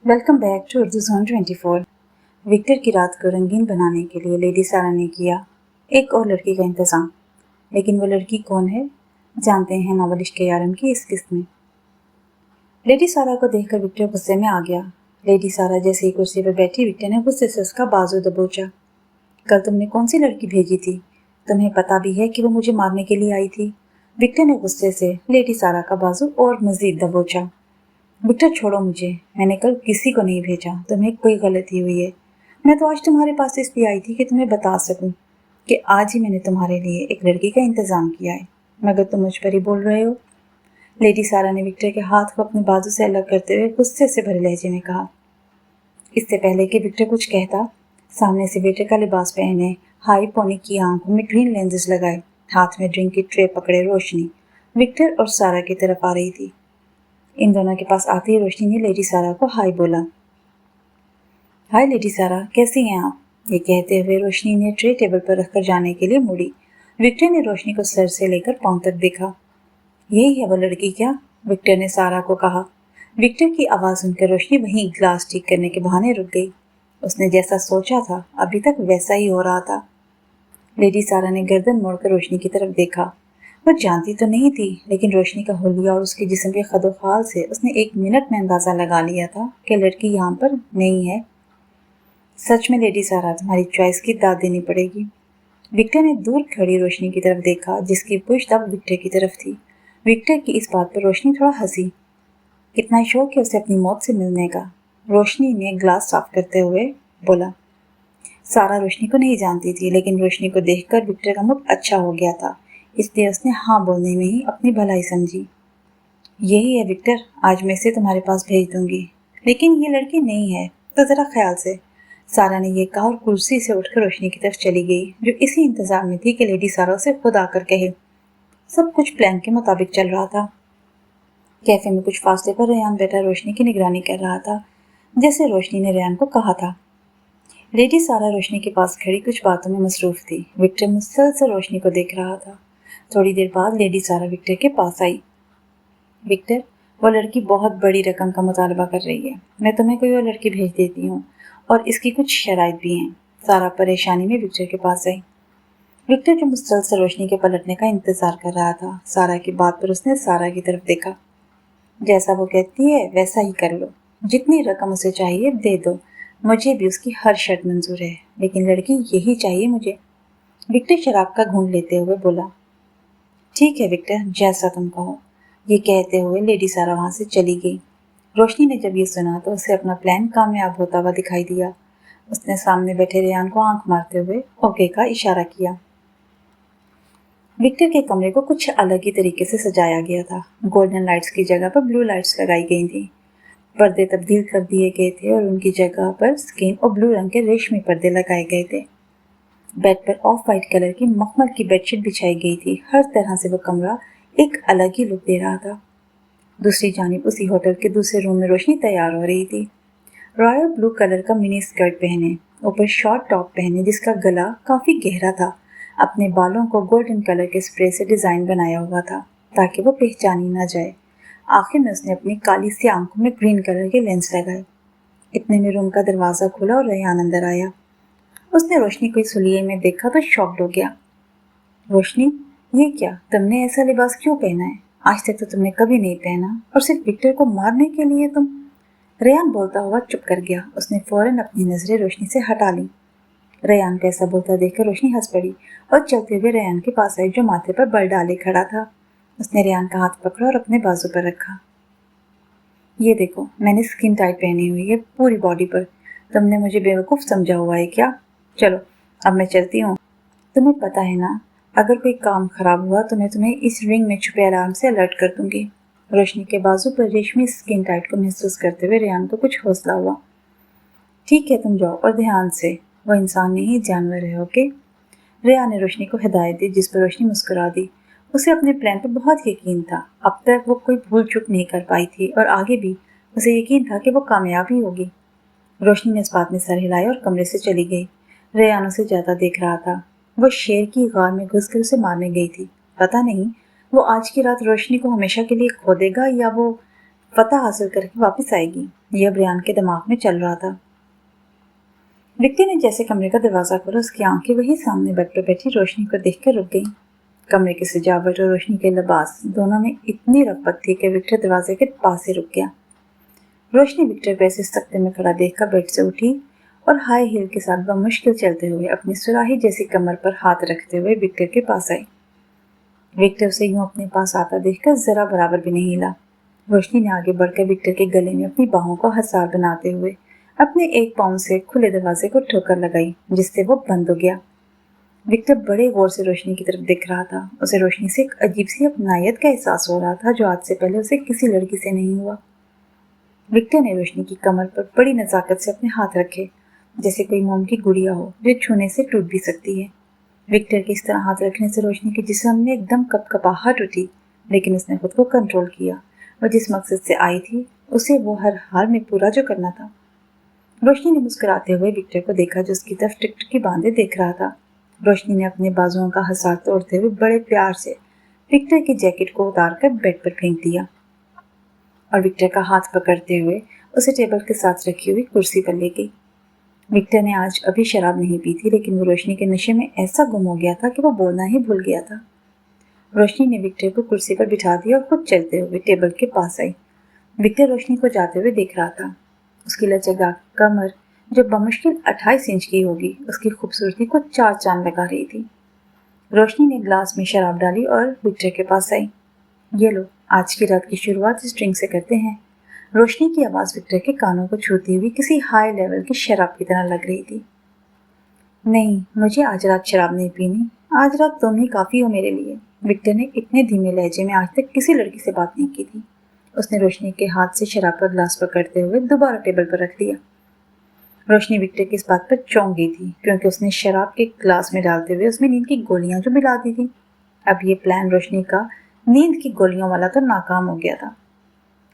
Welcome back to Urdu zone 24। Victor की रात को रंगीन बनाने के लिए लेडी सारा ने किया एक और लड़की का इंतज़ाम। लेकिन वो लड़की कौन है, जानते हैं नावल इश्क़ यारम की इस किस्त में। लेडी सारा को देखकर विक्टर गुस्से में आ गया। लेडी सारा जैसे ही कुर्सी पर बैठी, विक्टर ने गुस्से से उसका बाजू दबोचा। कल तुमने कौन सी लड़की भेजी थी? तुम्हें पता भी है कि वो मुझे मारने के लिए आई थी। विक्टर ने गुस्से से लेडी सारा का बाजू और मज़ीद दबोचा। विक्टर छोड़ो मुझे, मैंने कल किसी को नहीं भेजा, तुम्हें कोई गलती हुई है। मैं तो आज तुम्हारे पास इसलिए आई थी कि तुम्हें बता सकूं कि आज ही मैंने तुम्हारे लिए एक लड़की का इंतज़ाम किया है, मगर तुम मुझ पर ही बोल रहे हो। लेडी सारा ने विक्टर के हाथ को अपने बाजू से अलग करते हुए गुस्से से भरे लहजे में कहा। इससे पहले कि विक्टर कुछ कहता, सामने से वेटर का लिबास पहने, हाई पोनी की आंखों में ग्रीन लेंसेज लगाए, हाथ में ड्रिंक की ट्रे पकड़े रोशनी विक्टर और सारा की तरफ आ रही थी। इन दोनों के पास आते ही रोशनी ने लेडी सारा को हाय बोला। हाय लेडी सारा, कैसी हैं आप? ये कहते हुए रोशनी ने ट्रे टेबल पर रखकर जाने के लिए मुड़ी। विक्टर ने रोशनी को सर से लेकर पांव तक देखा। यही है वो लड़की क्या? विक्टर ने सारा को कहा। विक्टर की आवाज़ सुनकर रोशनी वहीं ग्लास ठीक करने के बहाने रुक गई। उसने जैसा सोचा था अभी तक वैसा ही हो रहा था। लेडी सारा ने गर्दन मोड़कर रोशनी की तरफ देखा। वह जानती तो नहीं थी, लेकिन रोशनी का हुलिया और उसके जिस्म के खदोखाल से उसने एक मिनट में अंदाज़ा लगा लिया था कि लड़की यहाँ पर नहीं है। सच में लेडी सारा, तुम्हारी चॉइस की दाद देनी पड़ेगी। विक्टर ने दूर खड़ी रोशनी की तरफ देखा, जिसकी पुश्त अब विक्टर की तरफ थी। विक्टर की इस बात पर रोशनी थोड़ा हंसी। कितना शौक है उसे अपनी मौत से मिलने का, रोशनी ने ग्लास साफ करते हुए बोला। सारा रोशनी को नहीं जानती थी, लेकिन रोशनी को देखकर विक्टर का मूड अच्छा हो गया था, इसलिए उसने हाँ बोलने में ही अपनी भलाई समझी। यही है विक्टर, आज मैं इसे तुम्हारे पास भेज दूंगी, लेकिन ये लड़की नहीं है, तो ज़रा ख्याल से। सारा ने यह कहा और कुर्सी से उठकर रोशनी की तरफ चली गई, जो इसी इंतजार में थी कि लेडी सारा उसे खुद आकर कहे। सब कुछ प्लान के मुताबिक चल रहा था। कैफे में कुछ फासले पर रेयान बैठा रोशनी की निगरानी कर रहा था, जैसे रोशनी ने रेयान को कहा था। लेडी सारा रोशनी के पास खड़ी कुछ बातों में मसरूफ थी। विक्टर मुसलसल रोशनी को देख रहा था। थोड़ी देर बाद लेडी सारा विक्टर के पास आई। विक्टर, वो लड़की बहुत बड़ी रकम का मुतालबा कर रही है, मैं तुम्हें कोई और लड़की भेज देती हूँ, और इसकी कुछ शराइत भी हैं। सारा परेशानी में विक्टर के पास आई। विक्टर जो मुसलसल रोशनी के पलटने का इंतजार कर रहा था, सारा की बात पर उसने सारा की तरफ देखा। जैसा वो कहती है वैसा ही कर लो, जितनी रकम उसे चाहिए दे दो, मुझे भी उसकी हर शर्त मंजूर है, लेकिन लड़की यही चाहिए मुझे। विक्टर शराब का घूंट लेते हुए बोला। ठीक है विक्टर, जैसा तुम कहो। ये कहते हुए लेडी सारा वहां से चली गई। रोशनी ने जब ये सुना तो उसे अपना प्लान कामयाब होता हुआ दिखाई दिया। उसने सामने बैठे रेयान को आंख मारते हुए ओके का इशारा किया। विक्टर के कमरे को कुछ अलग ही तरीके से सजाया गया था। गोल्डन लाइट्स की जगह पर ब्लू लाइट्स लगाई गई थी। पर्दे तब्दील कर दिए गए थे और उनकी जगह पर स्किन और ब्लू रंग के रेशमी पर्दे लगाए गए थे। बेड पर ऑफ वाइट कलर की मखमल की बेडशीट बिछाई गई थी। हर तरह से वो कमरा एक अलग ही लुक दे रहा था। दूसरी जानिब उसी होटल के दूसरे रूम में रोशनी तैयार हो रही थी। रॉयल ब्लू कलर का मिनी स्कर्ट पहने, ऊपर शॉर्ट टॉप पहने जिसका गला काफ़ी गहरा था, अपने बालों को गोल्डन कलर के स्प्रे से डिज़ाइन बनाया हुआ था ताकि वो पहचानी ना जाए। आखिर में उसने अपनी काली सी आंखों में ग्रीन कलर के लेंस लगाए। इतने में रूम का दरवाज़ा खुला और रेयान अंदर आया। उसने रोशनी को इस हुलिये में देखा तो शॉक्ड हो गया। रोशनी, ये क्या, तुमने ऐसा लिबास क्यों पहना है? आज तक तो तुमने कभी नहीं पहना, और सिर्फ विक्टर को मारने के लिए तुम। रेयान बोलता हुआ चुप कर गया। उसने फौरन अपनी नजरें रोशनी से हटा ली। रेयान को ऐसा बोलता देखकर रोशनी हंस पड़ी और चलते हुए रेयान के पास आई, जो माथे पर बल डाले खड़ा था। उसने रेयान का हाथ पकड़ा और अपने बाजू पर रखा। ये देखो, मैंने स्किन टाइट पहनी हुई है पूरी बॉडी पर। तुमने मुझे बेवकूफ़ समझा हुआ है क्या? चलो अब मैं चलती हूँ। तुम्हें पता है ना, अगर कोई काम खराब हुआ तो मैं तुम्हें इस रिंग में छुपे अलार्म से अलर्ट कर दूंगी। रोशनी के बाजू पर रेशमी स्किन टाइट को महसूस करते हुए रेयान को कुछ हौसला हुआ। ठीक है, तुम जाओ और ध्यान से, वो इंसान नहीं जानवर है, ओके? रेयान ने रोशनी को हिदायत दी, जिस पर रोशनी मुस्कुरा दी। उसे अपने प्लान पर बहुत यकीन था। अब तक वो कोई भूल चूक नहीं कर पाई थी और आगे भी उसे यकीन था कि वो कामयाब ही होगी। रोशनी ने इस बात में सर हिलाया और कमरे से चली गई। रेयान उसे ज़्यादा देख रहा था। वो शेर की गार में घुसकर उसे मारने गई थी। पता नहीं वो आज की रात रोशनी को हमेशा के लिए खो देगा या वो फतह हासिल करके वापस आएगी। यह अब रेयान के दिमाग में चल रहा था। विक्टर ने जैसे कमरे का दरवाजा खोला, उसकी आंखें वही सामने बेड पर बैठी रोशनी को देखकर रुक गईं। कमरे की सजावट और रोशनी के लिबास दोनों में इतनी रफ़्त थी कि विक्टर दरवाजे के पास ही रुक गया। रोशनी विक्टर को ऐसे सख्ते में खड़ा देखकर बेड से उठी और हाई हील के साथ बमुश्किल चलते हुए अपनी सुराही जैसी कमर पर हाथ रखते हुए विक्टर के पास आई। विक्टर उसे यूं अपने पास आता देखकर जरा बराबर भी नहीं हिला। रोशनी ने आगे बढ़कर विक्टर के गले में अपनी बाहों को हसार बनाते हुए अपने एक पाँव से खुले दरवाजे को ठोकर लगाई, जिससे वो बंद हो गया। विक्टर बड़े गौर से रोशनी की तरफ देख रहा था। उसे रोशनी से एक अजीब सी अपनायत का एहसास हो रहा था, जो आज से पहले उसे किसी लड़की से नहीं हुआ। विक्टर ने रोशनी की कमर पर बड़ी नज़ाकत से अपने हाथ रखे, जैसे कोई मोम की गुड़िया हो जो छूने से टूट भी सकती है। विक्टर के इस तरह हाथ रखने से रोशनी के जिस्म में एकदम कपकपाहट उठी, लेकिन उसने खुद को कंट्रोल किया और जिस मकसद से आई थी उसे वो हर हाल में पूरा जो करना था। रोशनी ने मुस्कुराते हुए विक्टर को देखा, जो उसकी तरफ टिकटकी बांधे देख रहा था। रोशनी ने अपने बाजुओं का हसार तोड़ते हुए बड़े प्यार से विक्टर की जैकेट को उतारकर बेड पर फेंक दिया और विक्टर का हाथ पकड़ते हुए उसे टेबल के साथ रखी हुई कुर्सी पर ले गई। विक्टर ने आज अभी शराब नहीं पी थी, लेकिन वो रोशनी के नशे में ऐसा गुम हो गया था कि वो बोलना ही भूल गया था। रोशनी ने विक्टर को कुर्सी पर बिठा दिया और खुद चलते हुए टेबल के पास आई। विक्टर रोशनी को जाते हुए देख रहा था। उसकी लचकदार कमर, जो बमुश्किल 28 इंच की होगी, उसकी खूबसूरती को चार चांद लगा रही थी। रोशनी ने ग्लास में शराब डाली और विक्टर के पास आई। ये लो, आज की रात की शुरुआत इस ड्रिंक से करते हैं। रोशनी की आवाज़ विक्टर के कानों को छूती हुई किसी हाई लेवल की शराब की तरह लग रही थी। नहीं, मुझे आज रात शराब नहीं पीनी। आज रात तुम ही काफ़ी हो मेरे लिए। विक्टर ने इतने धीमे लहजे में आज तक किसी लड़की से बात नहीं की थी। उसने रोशनी के हाथ से शराब का ग्लास पकड़ते हुए दोबारा टेबल पर रख दिया। रोशनी विक्टर की इस बात पर चौंक गई थी, क्योंकि उसने शराब के ग्लास में डालते हुए उसमें नींद की गोलियां जो मिला दी थी। अब ये प्लान रोशनी का नींद की गोलियों वाला तो नाकाम हो गया था।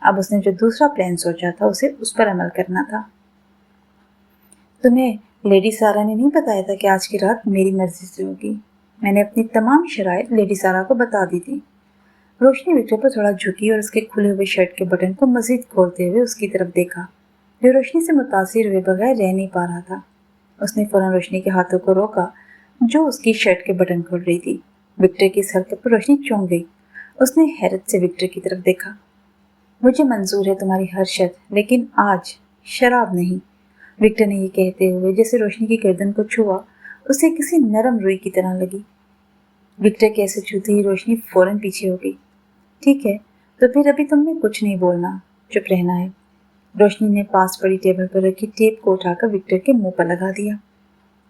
अब उसने जो दूसरा प्लान सोचा था उसे उस पर अमल करना था। तुम्हें लेडी सारा ने नहीं बताया था कि आज की रात मेरी मर्जी से होगी। मैंने अपनी तमाम शराइत लेडी सारा को बता दी थी। रोशनी विक्टर पर थोड़ा झुकी और उसके खुले हुए शर्ट के बटन को मजीद खोलते हुए उसकी तरफ देखा, जो रोशनी से मुतासिर हुए बगैर रह नहीं पा रहा था। उसने फौरन रोशनी के हाथों को रोका, जो उसकी शर्ट के बटन खोल रही थी। विक्टर की इस हरकत पर रोशनी चौंक गई। उसने हैरत से विक्टर की तरफ देखा। मुझे मंजूर है तुम्हारी हर शर्त, लेकिन आज शराब नहीं। विक्टर ने ये कहते हुए जैसे रोशनी की गर्दन को छुआ, उसे किसी नरम रुई की तरह लगी। विक्टर के ऐसे छूते ही रोशनी फौरन पीछे हो गई। ठीक है, तो फिर अभी तुमने कुछ नहीं बोलना, चुप रहना है। रोशनी ने पास पड़ी टेबल पर रखी टेप को उठाकर विक्टर के मुंह पर लगा दिया।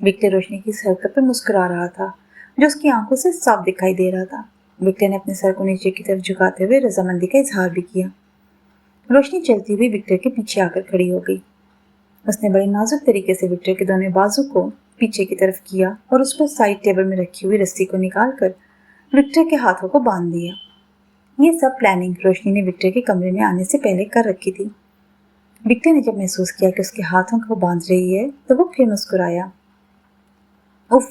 विक्टर रोशनी की इस हरकत पर मुस्कुरा रहा था, जो उसकी आंखों से साफ दिखाई दे रहा था। विक्टर ने अपने सर को नीचे की तरफ झुकाते हुए रजामंदी का इजहार भी किया। रोशनी चलती हुई विक्टर के पीछे आकर खड़ी हो गई। उसने बड़े नाजुक तरीके से विक्टर के दोनों बाजू को पीछे की तरफ किया और उस पर साइड टेबल में रखी हुई रस्सी को निकालकर विक्टर के हाथों को बांध दिया। ये सब प्लानिंग रोशनी ने विक्टर के कमरे में आने से पहले कर रखी थी। विक्टर ने जब महसूस किया कि उसके हाथों को बांध रही है, तो वो फिर मुस्कुराया। उफ,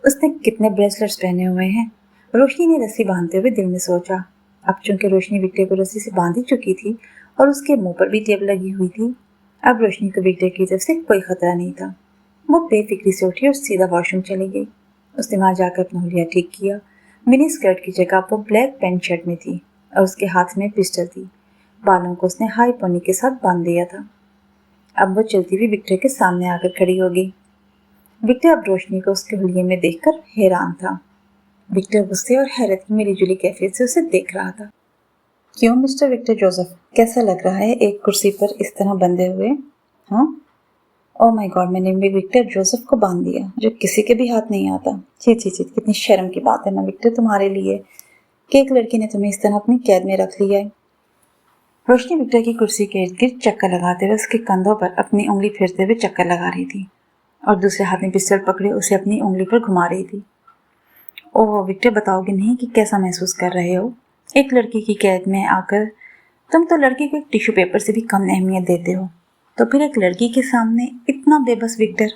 उसने कितने ब्रेसलेट्स पहने हुए हैं, रोशनी ने रस्सी बांधते हुए दिल में सोचा। अब चूंकि रोशनी विक्टर को रस्सी से बांध ही चुकी थी और उसके मुंह पर भी टेप लगी हुई थी, अब रोशनी को विक्टर की तरफ से कोई खतरा नहीं था। वो बेफिक्री से उठी और सीधा वॉशरूम चली गई। उसने वहां जाकर अपना हुलिया ठीक किया। मिनी स्कर्ट की जगह वो ब्लैक पैंट शर्ट में थी और उसके हाथ में पिस्टल थी। बालों को उसने हाई पोनी के साथ बांध दिया था। अब वो चलती हुई विक्टर के सामने आकर खड़ी हो गई। विक्टर अब रोशनी को उसके हुलिये में देखकर हैरान था। विक्टर गुस्से और हैरत की मिलीजुली कैफियत से उसे देख रहा था। क्यों मिस्टर विक्टर जोसेफ, कैसा लग रहा है एक कुर्सी पर इस तरह बंधे हुए? हाँ, ओह माय गॉड, मैंने भी विक्टर जोसेफ को बांध दिया, जो किसी के भी हाथ नहीं आता। छी छी छी, कितनी शर्म की बात है ना विक्टर तुम्हारे लिए कि एक लड़की ने तुम्हें इस तरह अपनी कैद में रख लिया है। रोशनी विक्टर की कुर्सी के इर्द गिर्द चक्कर लगाते हुए उसके कंधों पर अपनी उंगली फेरते हुए चक्कर लगा रही थी और दूसरे हाथ में पिस्टल पकड़े उसे अपनी उंगली पर घुमा रही थी। ओह विक्टर, बताओगे नहीं कि कैसा महसूस कर रहे हो एक लड़की की कैद में आकर? तुम तो लड़की को एक टिश्यू पेपर से भी कम अहमियत देते हो, तो फिर एक लड़की के सामने इतना बेबस विक्टर।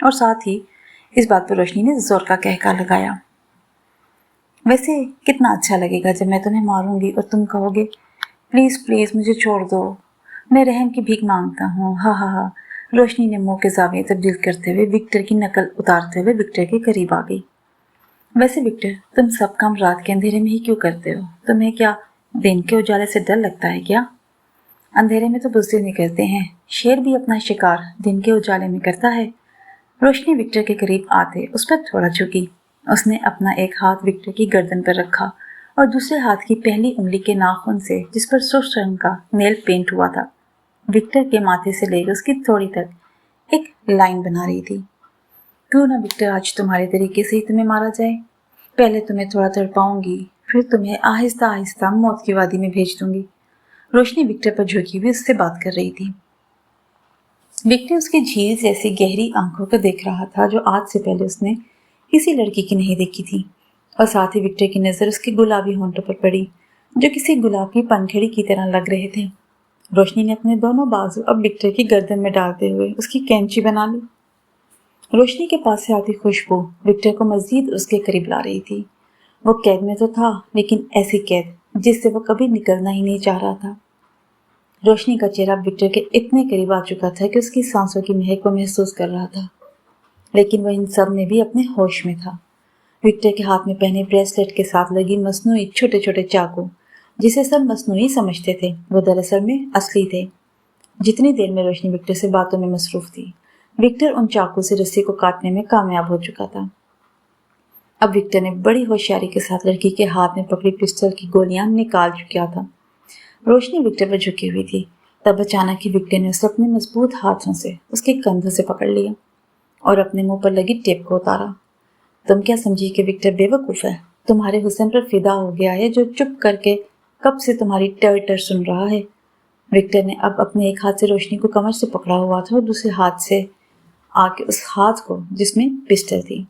और साथ ही इस बात पर रोशनी ने जोर का कहका लगाया। वैसे कितना अच्छा लगेगा जब मैं तुम्हें मारूंगी और तुम कहोगे प्लीज़ प्लीज़ मुझे छोड़ दो। मैं रहम की भीख मांगता हूँ, हा हा हा। रोशनी ने मुंह के जाविये तब्दील करते हुए विक्टर की नकल उतारते हुए विक्टर के करीब आ गई। वैसे विक्टर, तुम सब काम रात के अंधेरे में ही क्यों करते हो? तुम्हें क्या दिन के उजाले से डर लगता है क्या? अंधेरे में तो बुज़दिल निकलते हैं, शेर भी अपना शिकार दिन के उजाले में करता है। रोशनी विक्टर के करीब आते उस पर थोड़ा झुकी। उसने अपना एक हाथ विक्टर की गर्दन पर रखा और दूसरे हाथ की पहली उंगली के नाखून से, जिस पर सुर्ख रंग का नेल पेंट हुआ था, विक्टर के माथे से लेकर उसकी थोड़ी तक एक लाइन बना रही थी। क्यों ना विक्टर, आज तुम्हारे तरीके से ही तुम्हें मारा जाए। पहले तुम्हें थोड़ा तड़पाऊंगी, फिर तुम्हें आहिस्ता आहिस्ता मौत की वादी में भेज दूंगी। रोशनी विक्टर पर झुकी हुई उससे बात कर रही थी। विक्टर उसकी झील जैसी गहरी आंखों को देख रहा था, जो आज से पहले उसने किसी लड़की की नहीं देखी थी। और साथ ही विक्टर की नजर उसके गुलाबी होंठों पर पड़ी, जो किसी गुलाब की पंखड़ी की तरह लग रहे थे। रोशनी ने अपने दोनों बाजू अब विक्टर की गर्दन में डालते हुए उसकी कैंची बना ली। रोशनी के पास से आती खुशबू विक्टर को मजीद उसके करीब ला रही थी। वो कैद में तो था, लेकिन ऐसी कैद जिससे वो कभी निकलना ही नहीं चाह रहा था। रोशनी का चेहरा विक्टर के इतने करीब आ चुका था कि उसकी सांसों की महक को महसूस कर रहा था, लेकिन वह इन सब में भी अपने होश में था। विक्टर के हाथ में पहने ब्रेसलेट के साथ लगी मसनूई छोटे छोटे चाकू, जिसे सब मसनूई समझते थे, वो दरअसल में असली थे। जितनी देर में रोशनी विक्टर से बातों में मसरूफ थी, विक्टर उन चाकू से रस्सी को काटने में कामयाब हो चुका था। अब विक्टर ने बड़ी होशियारी के साथ लड़की के हाथ में पकड़ी पिस्टल की गोलियां निकाल चुका था। रोशनी विक्टर पर झुकी हुई थी। तब अचानक ही विक्टर ने उसे अपने मजबूत हाथों से उसके कंधों से पकड़ लिया और अपने मुंह पर लगी टेप को उतारा। तुम क्या समझी कि विक्टर बेवकूफ है? तुम्हारे हुस्न पर फिदा हो गया है, जो चुप करके कब से तुम्हारी टर टर सुन रहा है। विक्टर ने अब अपने एक हाथ से रोशनी को कमर से पकड़ा हुआ था और दूसरे हाथ से आके उस हाथ को जिसमें पिस्टल थी।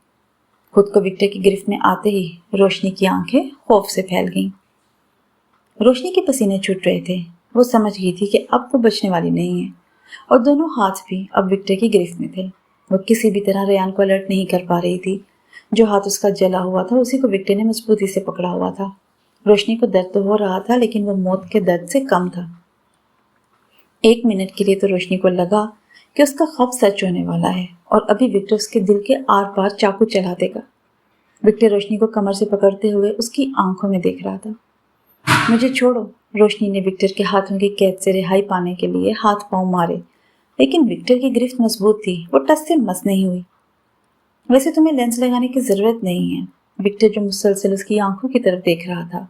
खुद को विक्टर की गिरफ्त में आते ही रोशनी की आंखें खौफ से फैल गईं। रोशनी के पसीने छूट रहे थे। वो समझ गई थी कि अब वो बचने वाली नहीं है, और दोनों हाथ भी अब विक्टर की गिरफ्त में थे। वो किसी भी तरह रेयान को अलर्ट नहीं कर पा रही थी। जो हाथ उसका जला हुआ था उसी को विक्टर ने मजबूती से पकड़ा हुआ था। रोशनी को दर्द तो हो रहा था, लेकिन वो मौत के दर्द से कम था। एक मिनट के लिए तो रोशनी को लगा कि उसका खौफ सच होने वाला है और अभी विक्टर उसके दिल के आर पार चाकू चला देगा। विक्टर रोशनी को कमर से पकड़ते हुए उसकी आंखों में देख रहा था। मुझे छोड़ो। रोशनी ने विक्टर के हाथों की कैद से रिहाई पाने के लिए हाथ पांव मारे, लेकिन विक्टर की गिरफ्त मजबूत थी। वो टस से मस नहीं हुई। वैसे तुम्हें लेंस लगाने की जरूरत नहीं है। विक्टर, जो मुसलसल उसकी आंखों की तरफ देख रहा था,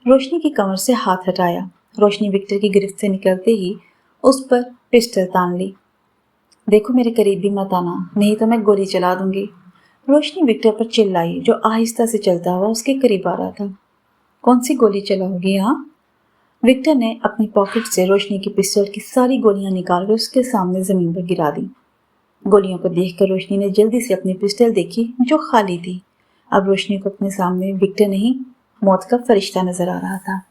रोशनी की कमर से हाथ हटाया। रोशनी विक्टर की गिरफ्त से निकलते ही उस पर पिस्टल तान ली। देखो, मेरे करीब भी मत आना, नहीं तो मैं गोली चला दूंगी। रोशनी विक्टर पर चिल्लाई, जो आहिस्ता से चलता हुआ उसके करीब आ रहा था। कौन सी गोली चलाओगी? हाँ? विक्टर ने अपनी पॉकेट से रोशनी की पिस्टल की सारी गोलियां निकालकर उसके सामने जमीन पर गिरा दी। गोलियों को देखकर रोशनी ने जल्दी से अपनी पिस्टल देखी, जो खाली थी। अब रोशनी को अपने सामने विक्टर नहीं, मौत का फरिश्ता नजर आ रहा था।